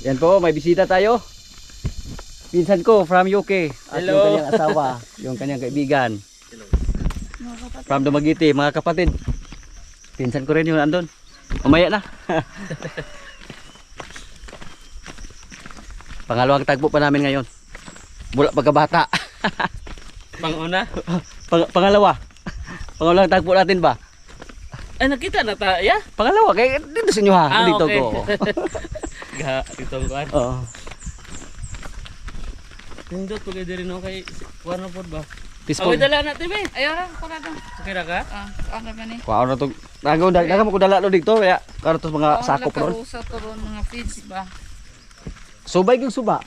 Yan po, may bisita tayo. Pinsan ko from UK. At Hello. yung kanyang asawa, yung kanyang kaibigan. From Dumaguete, mga kapatid. Pinsan ko rin yung andun. Umaya na. Pangalawang tagpo pa namin ngayon. Mula pagkabata. Panguna. Pangalawa. Pangalawang tagpo natin ba? Ay, nakita na tayo. Pangalawa, kaya dito sa inyo ha. Ah, Dito okay. ko. Dito ang kuhan. Oo. Nindot, pagay din rin ako kay Warno po ba? Peaceful. Away dala natin ba? Ayaw lang, para doon. Okay na ka? Ano ba ni? Kuha na to. Daga mo ko dala lo dito kaya karo to mga sakop ron. Sa turon mga feeds ba? Subay yung suba.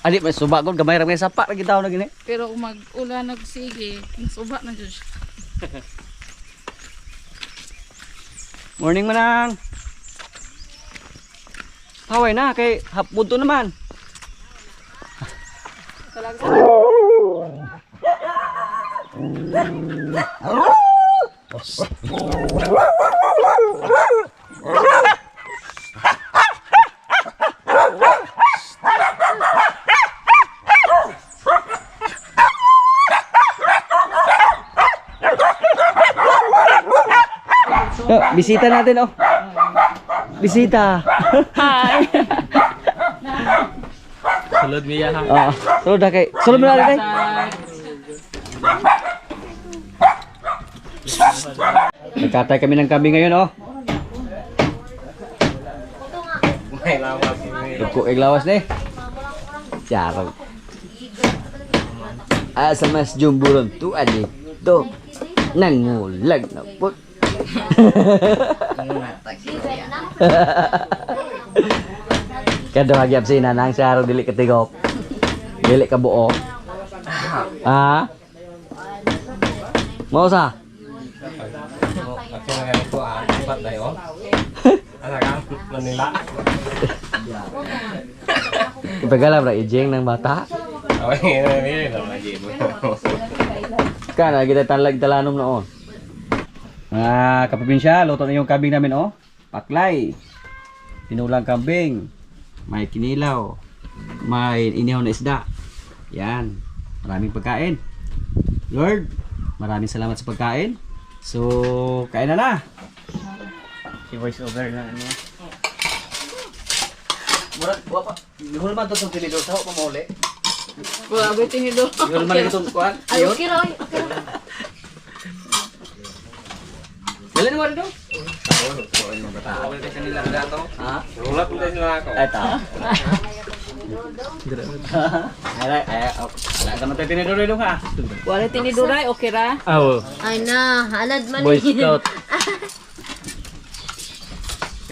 Ali may suba kon gamay ra may sapa lagi tawo na gini. Pero kung mag-ulan nagsige, suba na Diyos. Morning manang. Haway na kay hapon to naman. Bisita natin oh. Bisita. Hi! Sulod niya ha. Oo. Sulod na kay. Sulod mo na rin kay. Nagkatay kami ng kambing ngayon oh. May lawas. Duko kay lawas ni. Charot. Asa mas jumburon tu ani. To. Nangulag na put. Kado hagyap si nanang sa araw dili katigop. Dili ka buo. Ah. Mau sa? Kasi na ganito apat na yun. Alagang Manila. Ipagalam ra ijeng ng bata. Okay, ini naman lagi. Kana kita talag talanom noon. Ah, kaprobinsya, luto na yung kambing namin oh. Paklay. Tinulang kambing. May kinilaw. May inihaw na isda. Yan. Maraming pagkain. Lord, maraming salamat sa pagkain. So, kain na na. Si voice over lang ano. Murag, wapa. Ihul man to itong tinidor. Sawa pa mauli. Wala ba tinido? Ihul man itong kuhan. Ay, Ihul. okay ra. Okay ra. Dali na mo rin doon. Awal kasi nila dato. Ha? Ulat mo tayo na ako. Eto. Ay, wala ka naman tinidor rin ha. Wala tiniduray, okay ra? Aw. Ay na, halad man Boy Scout.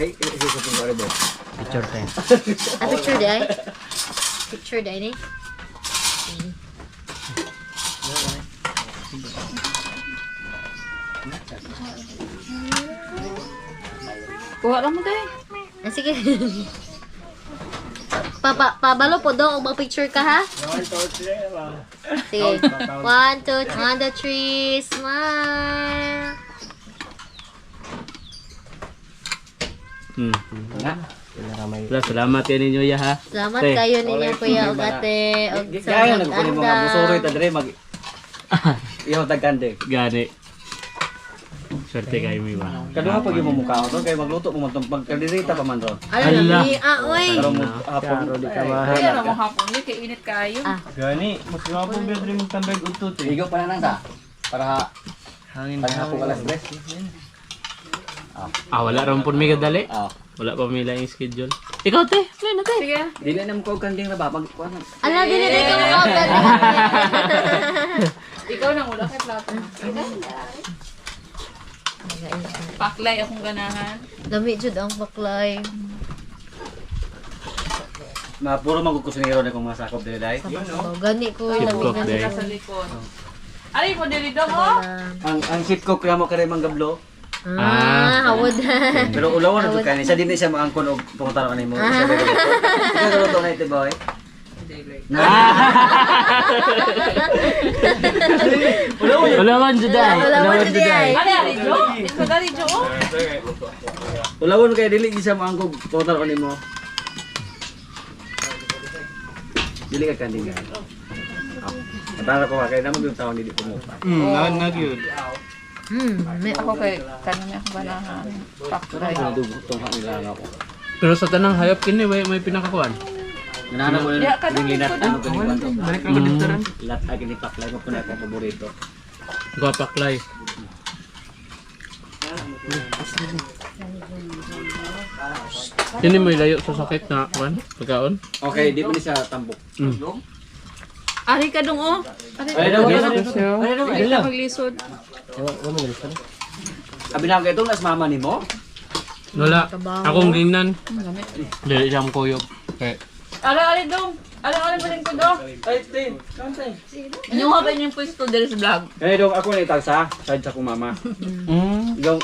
Hey, isa pong gari ba? Picture tayo. Ah, picture di ay? Picture di ay ni? Kuha lang mo tayo. Ah, sige. Pabalo po daw, og picture ka ha? Sige. 1, 2, 3, smile. Salamat yan ninyo ya ha. Salamat Te. kayo ninyo kuya og ate og sa Kaya na ko mga busoroy mag-anda. ta dire mag Iyo tagkande. Gani. Swerte kayo mi ba. Kaduha pag yung mukha ko kay magluto mo man tong pagkadirita pa man ron. Ala, oy. Pero mo hapon di ka Kaya na mo hapon, ni kay init kayo. Ah. Gani, mas gawapong bedroom yung tambay utot eh. Igo pa na nang ta. Para Hangin hapon alas 3. wala ron po may kadali. Ah. Wala pa may lang schedule. Ikaw te, play na te. Sige. Dili na mo ko kanding na ba pag kuan. Ala, dili ka mo ka. Ikaw nang ulo kay plato. Paklay akong ganahan. Lami jud ang baklay. Ma puro magkukusinero na kung masakop dili dai. Gani ko Keep lami cook na day. sila. Sa likod. Ay, mo dili dong oh. Ang ship cook kamo kare manggablo. Ah, hawad. Pero ulawan na to kani sa dinhi siya maangkon og pumunta ani mo. Siya ba. Sige luto na ito boy. Ulawan juday. Ulawan juday. Ano yan, Jo? Ito dali, Jo. Ulawon kay dili gisa mo angkog total on mo. Dili ka kanding. Natara ko kay namo yung taon dili ko mo. Nagyud. May Ako kay kanina akong ganahan. Paklay. Dugot tong nila ako. Pero sa tanang hayop kini may pinakakuan. Nanana mo Di, kadang yung linat likod, ano galing ko. Balik ako dito ran. Lat ay kini paklay mo pud ako paborito. Guapaklay. Kini may layo sa sakit na kuan pagkaon. Okay, di mo ni sa tambok. Ari ka dong, oh. Ay daw, ay daw, Ay, ka maglisod. Abi na kay nas mama nimo. Wala. Akong gingnan. Gamit. Dili siyang kuyog. Okay. Ari dong. Ari baling ko dong. Ay, tin. Kantay. Inyong ba yung pwesto dali sa vlog? Kaya dong ako ni tagsa, side sa kong mama. Dong,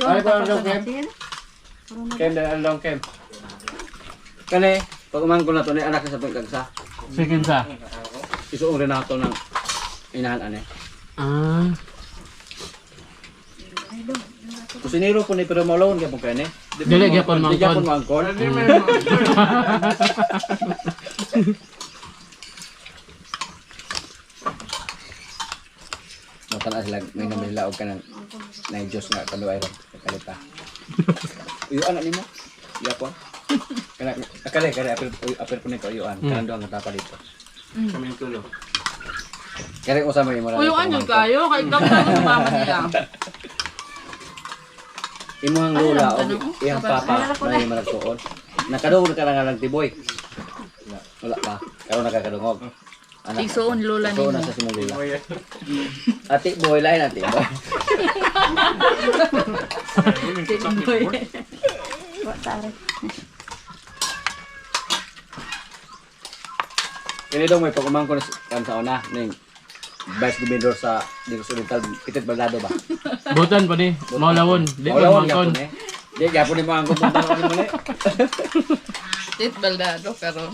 ay pa dong kem. Kem dahil dong kem. Kani, pag umang ko na to ni anak sa pagkagsa. Second sa. Isuong Renato ng inahan ane. Ah. Kusinero ko ni pero maulawon gyapon kani. Dili gyapon Di gyapon mangkon. mangkon. Matan sila may namilaog ka ng na Diyos nga kaluay ron kalita. Uyo anak nimo. Gyapon. Kana kare apel ko ni uyuan. Kanang duang natapa dito. Kaming tulo. Kare usama yung marami. Uyuan yun kayo. Kay gamit sa mama niya. Imong lola o iyang papa may maragtuon. Nakadungog ka lang tiboy. Wala pa. Karon nakakadungog. Anak. Igsoon lola So, nimo. nasa simong lola. Ati boy lain ati boy. Kini daw may pagumang ko kan sa una ning Vice Gobernador sa Digos Oriental Pitit Baldado ba? Butan pa ni. Maulawon. Di pa Wala mangkon. gyapon eh. Di gyapon ni mga kumpara ko ni mo ni. Tit baldado pero.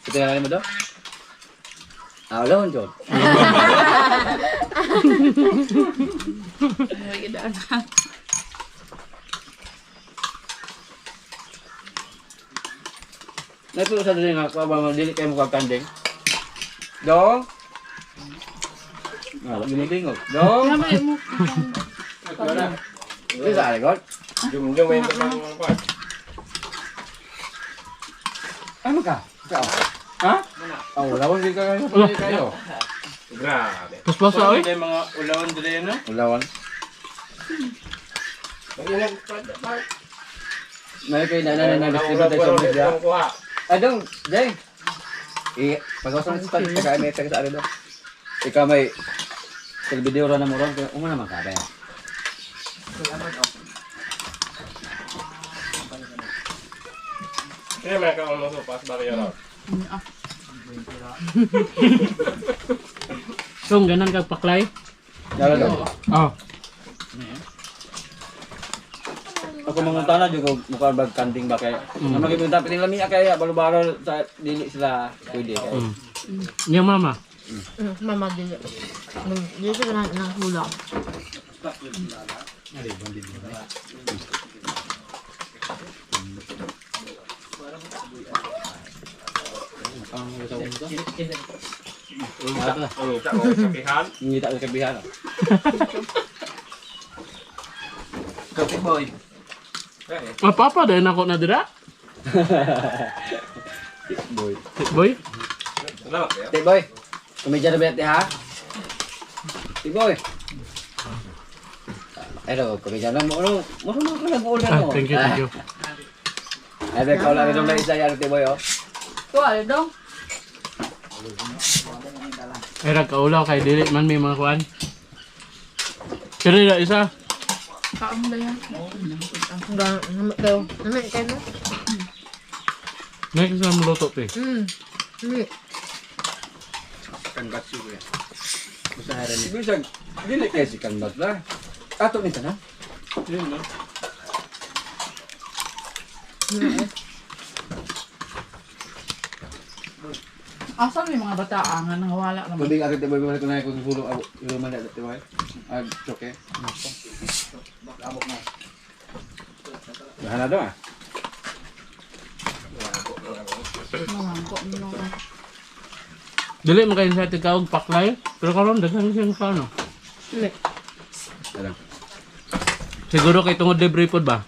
Ito na mo do? Ah, wala John. May gidaan. Nato sa dili nga ko ba dili kay mo kagkanding. Dong. Ah, ginigingog. Dong. Namay mo. Ini sa record. Jung main teman apa? Ano ka? Ikaw? Ha? Oh, lawan di ka kayo. Grabe. Puspasa oy. May mga ulawan dili no? Lawan. May kay na distribute sa media. Adong, Jay. Pag-usap sa kay may tag sa ano. Ikaw may video ra na mo ron, uma naman ka ba? Kaya may kang ano pas bari ra. Kung ganan kag paklay. Dala daw. Oh. Ako mangutana jud ko mukha bag kanting ba kay. Ano magibinta pining lami kay balo-balo sa dili sila pwede kay. Yung mama. Mama dili. Dito ka na hula. Ang isa ko sakihan. Ngita ka kabihan. Kapit boy. Ah, papa dahil ako na dira. Boy. Boy. Salamat ya. Tik boy. Kumedya na bete ha. Tik boy. Ayo, kumedya na mo. Mo ka nag-order Ah, mo. thank you, thank you. Ay, kau lang dong na isa yan, Tik boy oh. Ko ali dong. Era kaulaw kay dili man may mga kuan. Pero ila isa. Kaam da yan. Namit kayo. Namit kayo na. Next na muluto te. Namit. Kan batsu ya. Usaha rin. Bisa dili kay si kan bat lah. Ato ni tanan. Yun no. Asa may mga bataangan nang wala naman. Kundi agad tayo balik ko na kung sulo ako. Yung man dati ba? Choke. Abok na. Bahala daw ah. Mangko mo. Dili mo kayo sa tigawag paklay. Pero karon daghan siya sa ano. Dili. Siguro kay tungod libre pod ba?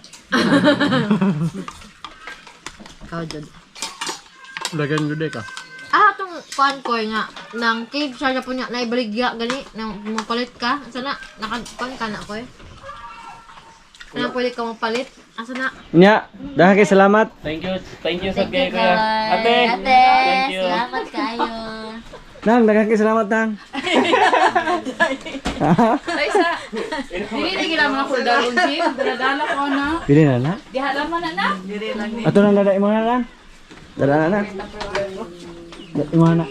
Ikaw, Jod. Daghan gud ka. Itong kuan ko nga, nang cave siya na po niya, naibaligya, gani, nang mapalit ka, asa na, nakakuan ka na ko eh. Ano pwede ka mapalit? Asa na? Nya, dahil kay salamat. Thank you sa Thank you, kay kuya. Ate. Ate, Thank you. salamat kayo. Nang, dahil kay salamat nang. Ay sa. Dili na gila mga kuldar unsi. Dala ko na. Pili na na. Diha lang man na. Dili lang ni. Ato nang dada imo na lang. Dada na. Imo na.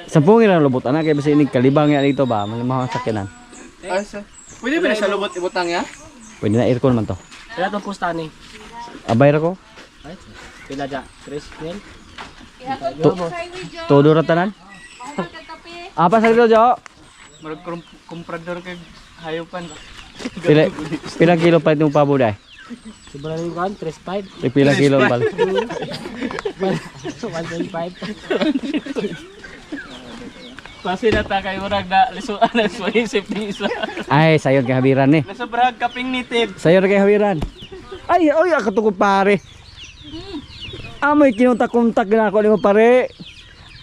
Sampung ilang lubot anak kay basta inig kalibang yan dito ba malimahang sakyanan. Pwede ba sa lubot ibutang ya? Pwede na aircon man to. Kaya tong pustani. Abay ra ko. Pila ja? 3 mil. Todo ra tanan. Apa sa dito jo? Marag komprador kay hayupan. Pila kilo pa itong pabo dai? Sobrang yung kan 3.5. Pila kilo pal. 1.5. Kasi nata kay murag na lisuan na isip ni isa. Ay sayod kay habiran ni. Nasobrang kaping nitib. Sayod kay habiran. Ay oy akatukod pare. Amoy kinuntak-kuntak na ako nimo pare.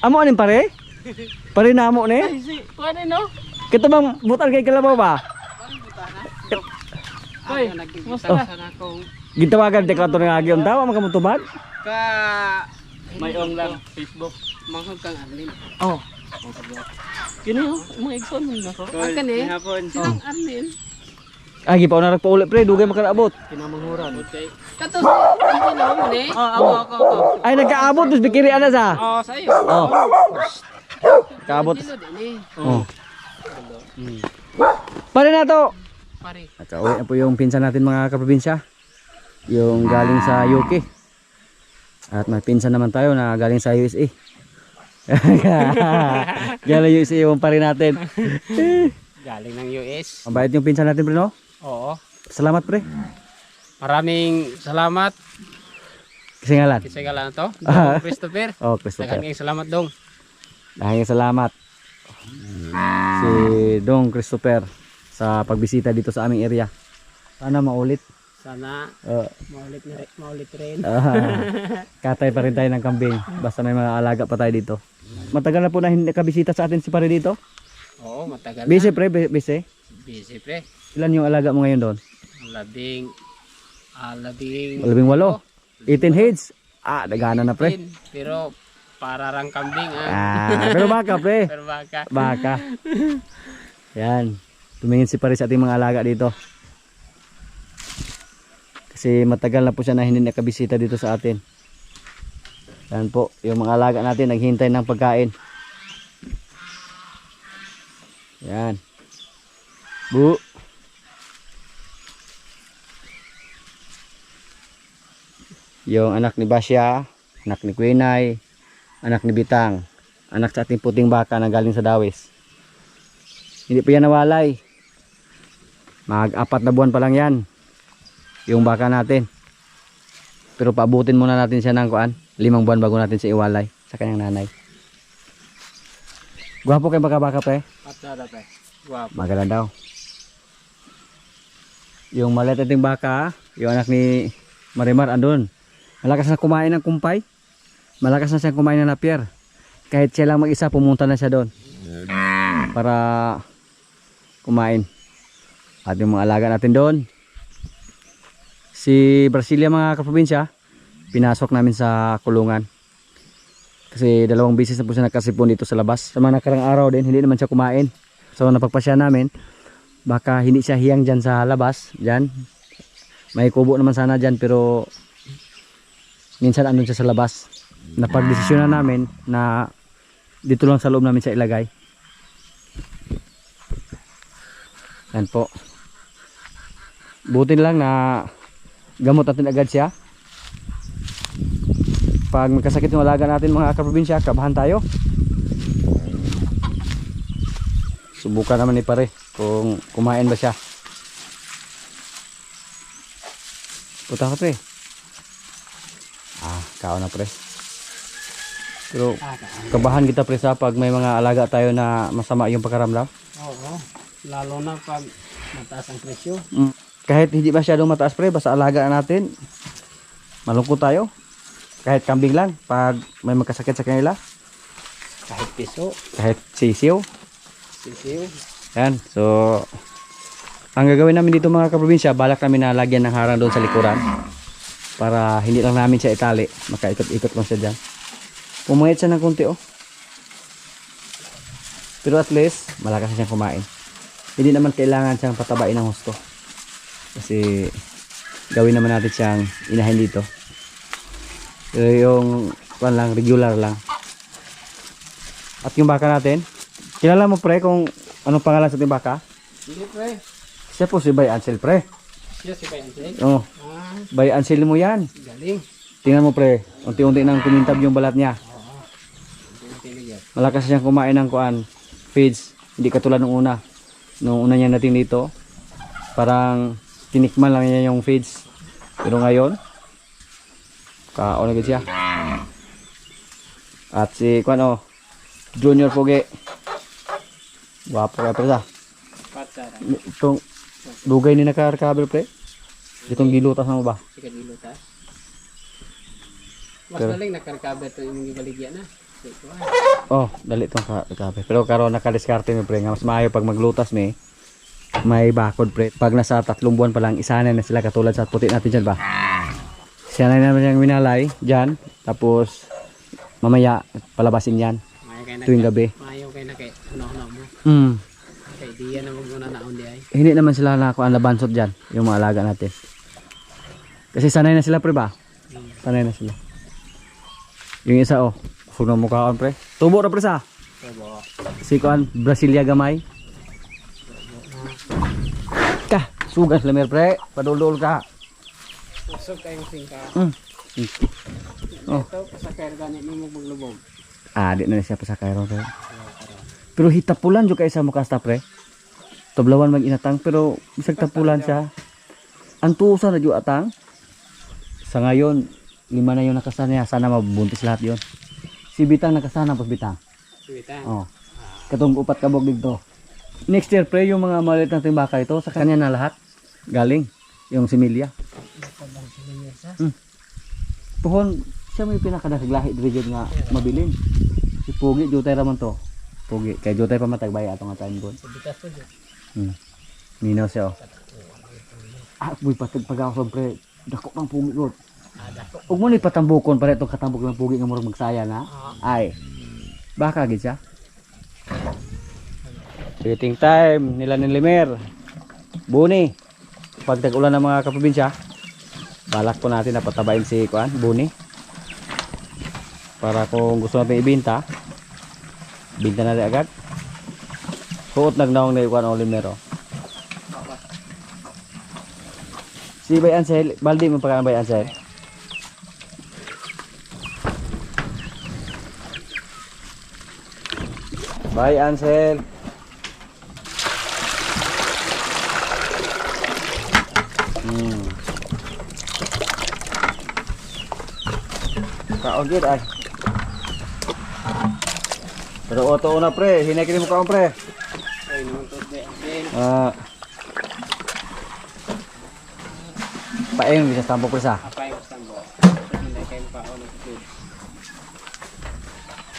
Amo anin pare? Pare namo ni. Kuan no? Kita bang butan kay kalabaw ba? Hoy, musta na akong Gitawagan di ka ito ng agyon daw, makamutubad? ka mayong lang Facebook. Manghod kang admin. Oh. Kini oh, mga igsoon mo na ko. Kani. Hapon. Sinang admin. Ay, gipaw na nagpaulit pre, dugay makaraabot. Kinamanghuran. Okay. Kato sa ano ni? Ako. Ay, nagkaabot, dus bikiri ana sa. Oh, sayo. Oh. Kaabot. Dilo din eh. Oh. Pare na to. Pare. Nakauwi na po yung pinsan natin mga kaprobinsya. Yung galing sa UK. At may pinsan naman tayo na galing sa USA. Galing USA yung pare natin. Galing ng US. Mabait yung pinsan natin pre no? Oo. Salamat pre. Maraming salamat. Kasingalan. Kasi galang to. Christopher. Oh, Christopher. Daghang salamat dong. Dahil salamat si Dong Christopher sa pagbisita dito sa aming area. Sana maulit. Sana maulit rin. Katay pa rin tayo ng kambing. Basta may mga alaga pa tayo dito. Matagal na po na hindi nakabisita sa atin si pare dito. Oo, matagal Busy na. pre, busy. Busy pre. Ilan yung alaga mo ngayon doon? Labing 18. 18 heads. Ah, dagana na pre. Pero para rang kambing ah. Pero baka pre. Pero baka. Baka. Yan. Tumingin si pare sa ating mga alaga dito. Kasi matagal na po siya na hindi nakabisita dito sa atin. Yan po, yung mga alaga natin naghintay ng pagkain. Yan. Bu. Yung anak ni Basya, anak ni Quinay, anak ni Bitang, anak sa ating puting baka na galing sa Dawis. Hindi pa yan nawalay. Mag-4 na buwan pa lang yan. Yung baka natin. Pero paabutin muna natin siya ng 5 buwan bago natin siya iwalay sa kanyang nanay. Gwapo kayo baka-baka pre? Patada pre. Guwapo. Maganda daw. Yung maliit nating baka, yung anak ni Marimar andun. Malakas na kumain ng kumpay. Malakas na siyang kumain ng napier. Kahit siya lang mag-isa, pumunta na siya doon. Para kumain. At yung mga alaga natin doon. Si Brasilia mga kaprobinsya, pinasok namin sa kulungan. Kasi 2 beses na po siya nakasipon dito sa labas. Sa mga nakarang araw din, hindi naman siya kumain. So napagpasya namin, baka hindi siya hiyang dyan sa labas. Dyan. May kubo naman sana dyan pero minsan andun siya sa labas. Napagdesisyonan namin na dito lang sa loob namin siya ilagay. Yan po. Buti lang na gamot natin agad siya. Pag magkasakit yung alaga natin mga kaprobinsya, kabahan tayo. Subukan naman ni pare kung kumain ba siya. Puta ka pre. Kaon na pre. Pero kabahan kita pre sa pag may mga alaga tayo na masama yung pakaramdam. Oo. Lalo na pag mataas ang presyo. Kahit hindi masyadong mataas pre, basta alaga natin. Malungkot tayo. Kahit kambing lang, pag may magkasakit sa kanila. Kahit piso. Kahit sisiw. Sisiw. Yan. So, ang gagawin namin dito mga kaprobinsya, balak namin na lagyan ng harang doon sa likuran. Para hindi lang namin siya itali. Makaikot-ikot lang siya dyan. Pumangit siya ng konti oh. Pero at least, malakas na siyang kumain. Hindi naman kailangan siyang patabain ng husto. Kasi, gawin naman natin siyang inahin dito. Pero yung, regular lang. At yung baka natin, kilala mo pre kung anong pangalan sa ating baka? Hindi pre. Siya po si Bay Ansel pre. Siya si Payansay. Oh, Bay Ansel mo yan. Galing. Tingnan mo pre, unti-unti nang kumintab yung balat niya. Malakas siyang kumain ng feeds. Hindi katulad nung una. Nung una niya natin dito, parang tinikman lang niya yung feeds. Pero ngayon, kaon agad siya. At si Junior Poge. Wapo kaya pre sa. Patsara. Itong dugay ni naka-recover pre. Itong gilutas na mo ba? Sikat gilutas. Mas Pero- galing nakarecover to yung baligya na. Oh, dali itong recover. Pero karon nakadiskarte mi pre. Nga mas maayo pag maglutas mi. May bakod pre. Pag nasa 3 buwan pa lang, isanay na sila katulad sa puti natin dyan ba? Sanay naman siyang minalay dyan. Tapos mamaya palabasin yan tuwing gabi. Mayo kay na kay ano mo. Kay diya na maguna naon di ay. Hindi naman sila nakuha ang labansot dyan, yung mga alaga natin. Kasi sanay na sila pre ba? Sanay na sila. Yung isa huwag na mukhaan pre. Tubo na pre sa. Tubo. Si Brasilia gamay. Ka, sugas lamer pre. Padul-dul ka. Usog kayong singka. Oh. Ito pasakay gani mo maglubog. Di na siya pa sa Cairo pre. Pero hitapulan juga isa mo kasta pre. Toblawan mag-inatang pero bisag tapulan siya. Ang tusa na juga atang. Sa ngayon 5 na yung nakasana niya. Sana mabuntis lahat yon. Si Bitang nakasana pos Bitang. Suwita. Oh. Katong 4 kabog dito. Next year pre yung mga maliit na timbaka ito sa kanya na lahat. Galing yung similya. Puhon siya may pinakadaglahi diri nga mabilin. Si Pugi jutay raman to. Pugi kay jutay pa matagbaya atong atayin gon. Bitas po jud. Minaw siya boy patag pag-ako pre. Dako pang Pugi god. Dako. Ug mo ni patambukon para itong katambok ng Pugi nga murag magsaya na. Ay. Baka gid siya. Waiting time nila ni Limer. Buni. Pag tag-ulan ng mga kaprobinsya, balak po natin na patabain si Buni. Para kung gusto natin ibenta, binta na rin agad. Suot nagnaong na yung Limer. Si Bay Ansel, baldi mo pagkaan Bay Ansel. Bay Ansel. Kaon gid ay. Pero oto una pre, hinay kini mo kaon pre. Ay naman to de. Paeng bisa tampok pre sa. Apay ko sambo. Hindi kay paon ng food.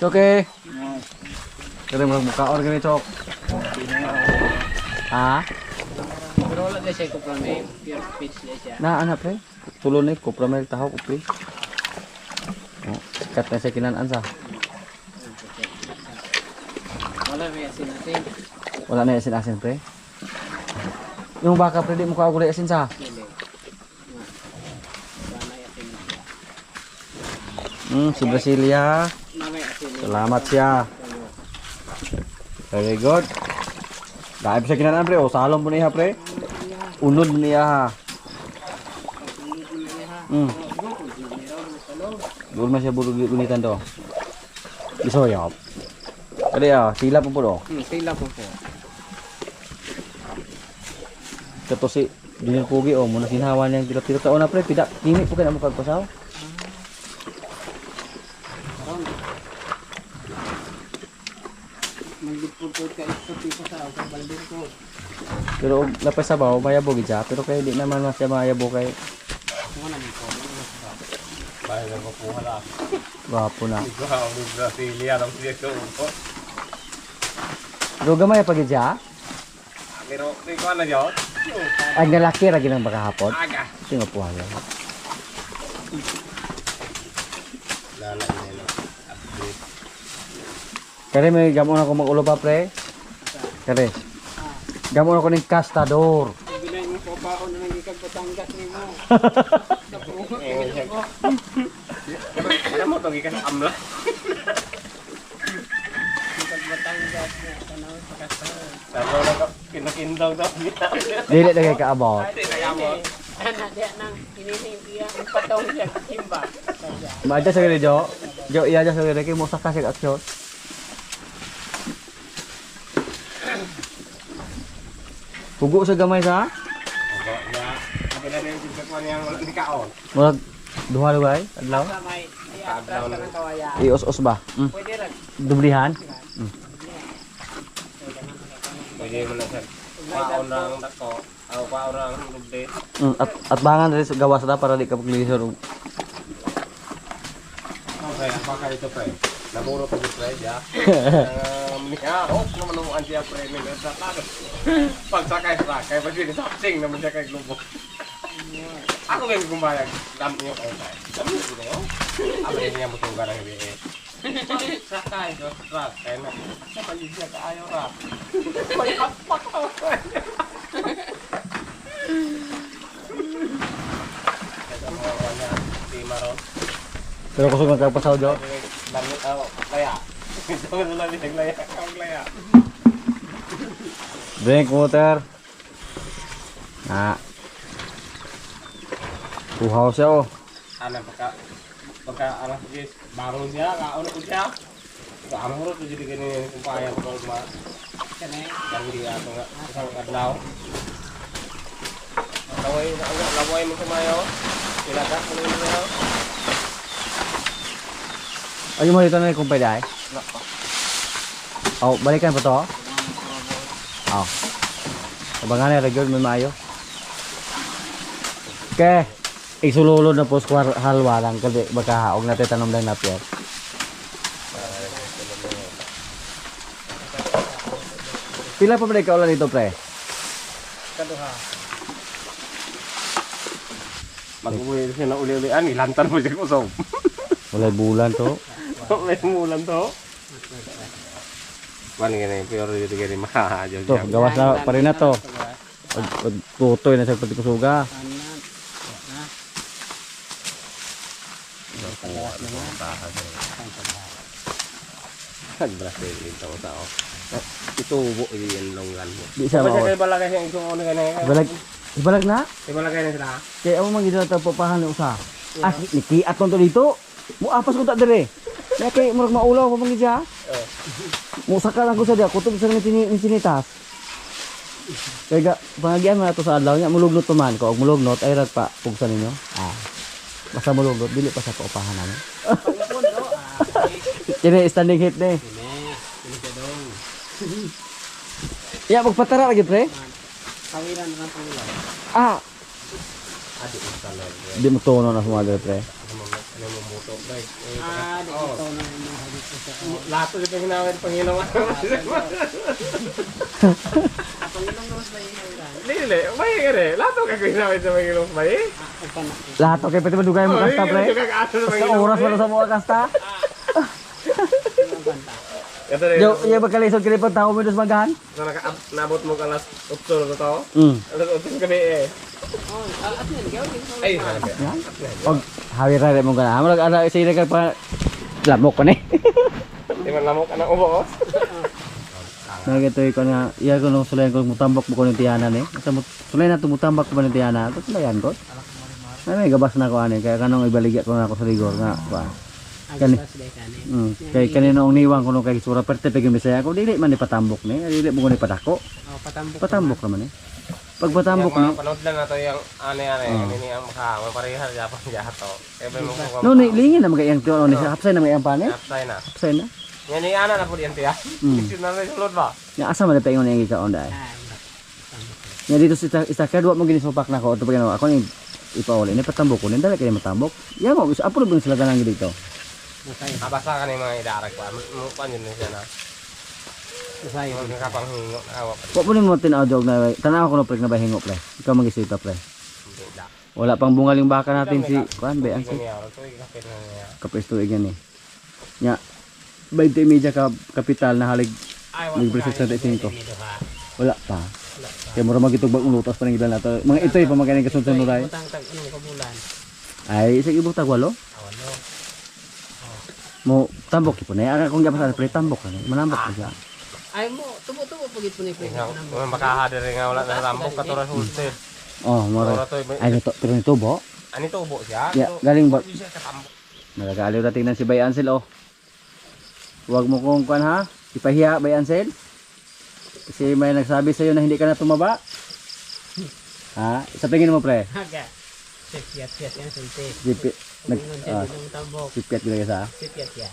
Okay. Kaya mo kaon gani chok. Ha? Pero wala na siya ko may pure speech na siya. Na ana pre. Tulo ni ko pramel tahaw ko pre. Oh, sikat na sa kinaan sa. Wala may asin natin. Wala na asin-asin pre. Yung baka pre di mo ka gulay asin sa. Hindi. Wala asin. Si Brasilia. Mamay asin. Salamat siya. Very good. Dahil sa kinaan pre, salom po niya pre. Unod mo niya ha. Doon man siya gunitan to. Isoyop. Kali sila po po do. Sila po po. Kato si Junior Pugi muna sinhawan yang tira-tira taon na pre, pida kimi po kaya mo pagpasaw. Magdipupot ka ito tipo sa ako baldin ko. Pero lapay sa baw mayabo gid siya, pero kay di naman mas siya mayabo kay Bahay na mapuha na. wapo na. Ikaw, may Brasilia ng siyento po. Pero gamay pa gid siya. Pero, di ko na yun. Ay nalaki ra ginang bakahapon. Aga. Tingo po hayo. Lala nila. Update. Kare may gamon ako magulo pa pre. Kare. Gamon ako ning kastador. Binay mo ko pa ako na nagikag Batangas nimo. Ano mo itong ikan amla? Nagikag Batangas na tanaw sa kasal. Sabaw na ka, kinakindaw daw. Dili na kay kaabot. Kaya mo. Ana dia nang hinihingi iya ang patong siya kimba. Maaja sa gili Jo. Jo iya ja sa gili kay mo sa kasig aksyon. Pugo sa gamay sa. Sabi na rin yung ko niyang wala ni kaon. Murag duha-duhay adlaw. Sa may atras ka ng kawaya. Ios-os ba? Pwede ra. Dublihan. Pwede mo na sa paon ng dako. Aw paon ng luble. At bangan rin sa gawas na para di ka paglilisod. Okay, baka ito pre. Naburo ko pre ya. Niya, naman ang antiya pre ni sa lado. Pagsakay pa din sa sing naman siya kay globo. Ako may gumbayag. Dam niyo kay tay. Dam niyo niyo. Abre niya mo tong garang bi. Sakay do truck kay na. Sa pagigya ka ayo ra. May apak ko. Ito mo wala di maron. Pero kusog magkapasaw Jo. Damit laya. Ito mo lang din laya. Ang laya. Drink water. Uhaw siya Ano pagka anak guys, barong siya, kaon ko siya. Kaano mo rin jadi ganyan kung paya ko kung ma. Kanay. Kan di ato nga isang adlaw. Laway mo kumayo. Ilaga ko ni mo. Ayun mo dito na kung pwede ay. Balikan pa to. Abangan na regular may maayo. Okay. Isululod na po sa halwa lang kasi baka haog natin tanom lang na pier. Pila pa ba ikaw lang dito pre? Kaduha. Mag-uwi siya na uli-ulian, ilantan mo siya kusog. Walay bulan to. May mulan to. Mani ganyan, pero dito ganyan makahajaw To, siya. gawas na pa rin na to. Tutoy na sa pati kusuga. Nag-Brazil ito tao. Itubo yan longgan mo. Di siya Kasi mao. kayo balagay yung ito ano ganyan. Ibalag na. Kayo balagay na sila. Kaya ako manggid na papahan ni usa. Niki aton to dito. Mo apas ko ta dire. Ya kay murag maulaw pa manggid siya. Mo saka lang ko sa dia kutob sa ni sinitas. Kaya pangagyan man ato sa adlaw nya mulugnot to man ko og mulugnot ay rag pa pugsa ninyo. Basta mulugnot dili pa sa paupahan namin. Kini standing hit ni. Ya magpatara lagi pre. Kawiran na po lang. Adik mo talag. Di mo tono na sumada pre. Ano mo moto bag. Di ito na yung hadit ko sa Lato di panginawin Panginoon. Panginoon naman ba yun? Lili, may gani. Lato ka ginawin sa Panginoon ba eh? Lahat okay pwede madugay mo kasta pre. Sa oras wala sa mga kasta. Ito rin. Yo, iya bagkalisod kini pa tao mo dos magahan. Nabot mo ka alas 8 na to. Alas 8 gabi eh. Ay, hanap ya. Og hawi ra mo kana. Amo ana sila ka pa lamok pa ni. Di man lamok ka ng ubo. Nagitoy ko nga, iya ko nung sulayan ko mutambok mo ko ng tiyanan eh. Sa sulayan na tumutambak ko ba ng tiyanan, ito sulayan ko. May gabas na ko ani, kaya kanong ibaligya ko na ako sa rigor nga. Kani, kay kanino ang niwang ko nung kay sura perte pag Bisaya ko, dili man ni patambok ni, dili mo ko ni padako. Patambok naman eh. Pag patambok ni, Panood lang nato yung ane-ane, kanini ang makahamon, parehas Japon jato. Ebe mo ko no ni lingin na magayang tiyo ni sa hapsay na magayang pane. Hapsay na. Hapsay na. Yan ni ana na po diyan tiya. Kasi na rin sulod ba? Nya asa man paingon yang ikaon dai. Nya dito sa kadwa mo ginisupak na ko, ito pa ginawa ako ni ipauli ni patambok ko, ni dali kay matambok. Ya mo apo rin sila ganang dito. Abasa ka ni mga idarag pa. Mo pa yun siya na. Usay mo ka pang hingo awak. Wa mo ni mo tinawjog na tanaw ko no pre na ba hingo pre. Ikaw magisita pre. Wala pang bungaling baka natin si kuan ba ang si kapesto igen ni. Nya 20 media ka kapital na halig nagpresyo 35. Wala pa. Kaya mura magitog bag unutas pa ng ilan nato. Mga ito pa maganing kasunod nuray. Ay sige ibog tagwalo. Mo tambok ipon na kung gyapon sa pre tambok na manambok na siya. Ay mo, tubo-tubo pagit po ni Pre. Kung makahadir nga wala na rambok katuras hulsir. Oh, mura. Ay ito pero nito bo. Ani tubo siya. Ya, galing ba? Siya katambok. Nagagaaliw na tingnan si Bay Ansel oh. Huwag mo kong kuan ha, ipahiya Bay Ansel. Kasi may nagsabi sa iyo na hindi ka na tumaba. Ha? Sa tingin mo pre? Haga. Sipyat yan sente. Sipyat. Sipyat gila sa. Sipyat ya.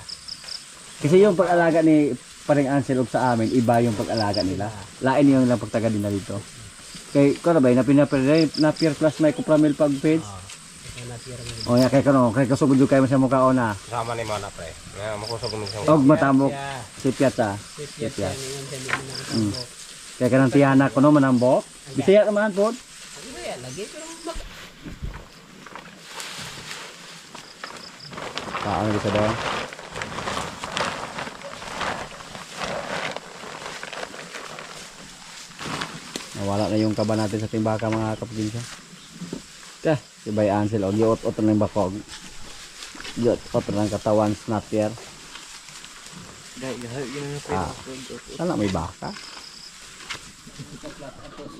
Kasi yung pag-alaga ni Paring Ansel of sa amin, iba yung pag-alaga nila. Lain yung lang pagtaga din na dito. Kay ko na ba na peer class may kupramil pag page. O ya kay kano, kay kasugod kay mo sa mukha ona. Sama ni mana pre. Nga makusog mi sa. Og matambok sipyat sa. Sipyat. Kaya kanang tiyana ko no manambok. Bisaya naman po. Ay, lagi pero Ano bisa doon? Nawala na yung kaba natin sa timbaka mga kapinsya. Kaya, si Bay Ansel, o giot-ot ng bakog. Giot-ot ng katawan snapper. Sana may baka.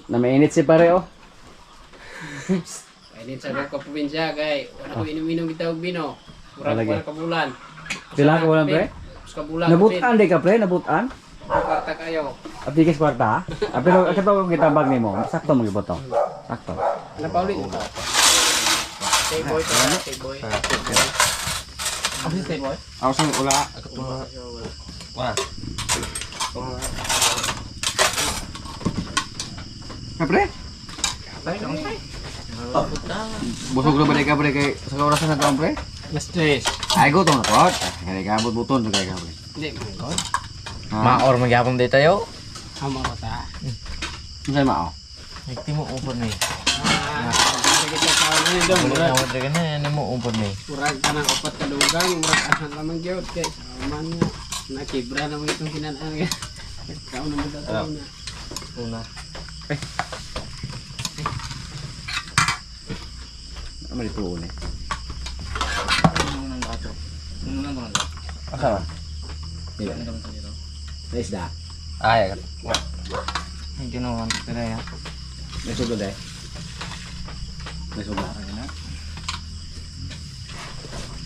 Na mainit si pare oh. Kainin sa mga probinsya, kay wala ko inom-inom kita og bino. Murag Talaga. ka bulan. Pila ka bulan, pre? Ka bulan. Nabutan di ka pre, nabutan. Kwarta kayo. Abdikes kwarta. Pero kato kung kitabag nimo, sakto mo gibot to. Sakto. Ano pa ulit? Stay boy ka, stay boy. Ano stay boy? Ako sa ula. Wah. Pre? Busog na ba ka pre kay sa oras na to pre? Mas stress. Ay gutom na po. Kaya ka buton kay ka pre. Hindi man ko. Maor magyapon dito yo. Amo ko ta. Unsay mao? Nagti mo upod ni. Sige ta ka ni dong. Wala mo dito na ano mo upod ni. Murag ka ng upat ka dugang, murag asan lamang gyud kay man nga nakibra na mo itong kinan-an. Ikaw na mo daw na. Una. Ano dito uli? Asa ba? Dili. Sa isda. Ay, Ang ginawa ko na ya. May sugod eh. May sugod.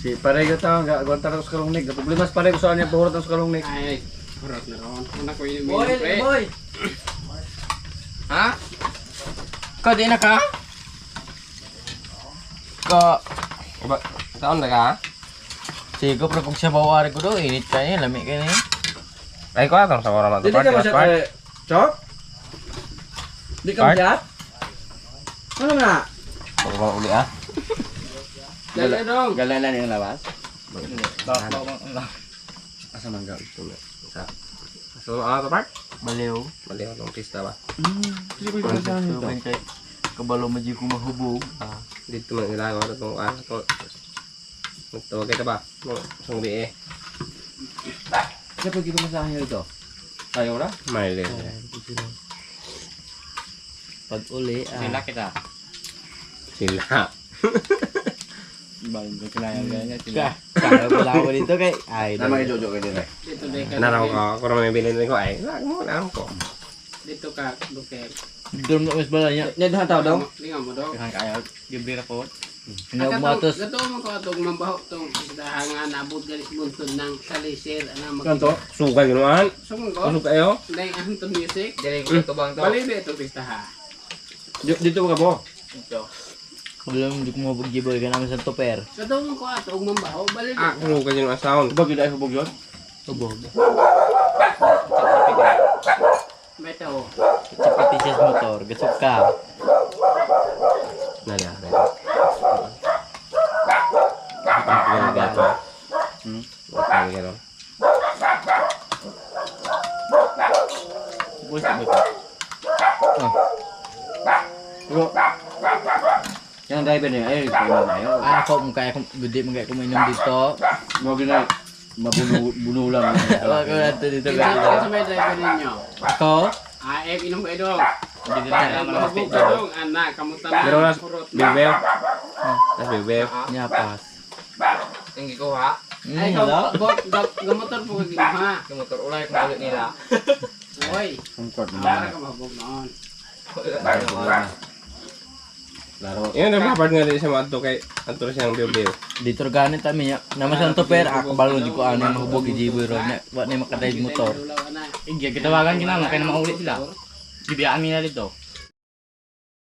Si pare ko tao nga aguantar sa kalungnig. Problema sa pare ko sa kanya pahurot sa kalungnig. Ay, murag na ron. Una ko inom-inom pre. boy. Ha? Ka di na ka? Ka ba, taon na ka? sigo pero kung siya bawari ko do, init kaya lamig kaya ni. Ay, ko atong sa oras na to. Dili ka masyad Chok? Di ka masyad? Ano nga? Pag uli ah. Dali dong. Galalan yung labas? Ba. Asa man ga? So, ano to part? Baliw. Mali ako ng pista ba? Tumain kay kabalo maji ko mahubog. Dito man nila ako itong ano to. Magtawag kita ba? Sungbi eh. Siya pag ito masahe ito? Tayo ra? Mail eh. Pag uli kita. Sila. Bago kailangan ganyan Kaya pala ako dito kay ay. Nama kayo Jojo kayo din eh. Dito day ka. Naraw ko, ako naman may bilhin ko ay. Naraw ko. Dito ka, Luker. Drum na mas bala niya. Nya dahan tao daw. Lingaw mo daw. Kailangan kaya libre ra po. Hindi ako matos. Gato mo ko atong mambaho tong isdahan nga nabot galis buntod ng salisir ana Kanto, sugay ganoan. Sumong ko. Usog kayo. Dai ang to music. Dili ko to bang to. Balibe to pistaha. Dito ka mo. Belum hindi ko mabugjiboy ka namin sa topper. Gato mo ko atong mambaho balibe. Ah, sugay yung sound. Hubog yun ay hubog yun. Tubog. Beta o. Chipati siya sa motor. Gasok ka. Nala. Ang gano'n. Bus ba? Pero, yung driver niya, ay, kailan na yun. Ah, ako kaya gudi mo kaya kuminom dito. Mga na, mabunulan. Wala ko na dito Kinsa ka. sa may driver ninyo. Ako? Inom ka dong. Hindi na Mabog ka dong anak kamutan na. Pero nas, kurot. bilbew. Nas bilbew. Nyapas. Tinggi ko ha. Ay, Wala. gamotor po ka ginawa. Motor ulay kung ulit nila. Oy, Ang court para na. ka mabog noon. Laro. Yan, nababad nga rin sa mga to kay Anto siyang bilbew. Dito ganit kami ya. Naman sa topper ako balo di ko ano yung mahubog ijiboy ro nya. Wa na makadrive motor. Iya, kitawagan kita na kaya na makaulit sila. Bibiyaan nila dito.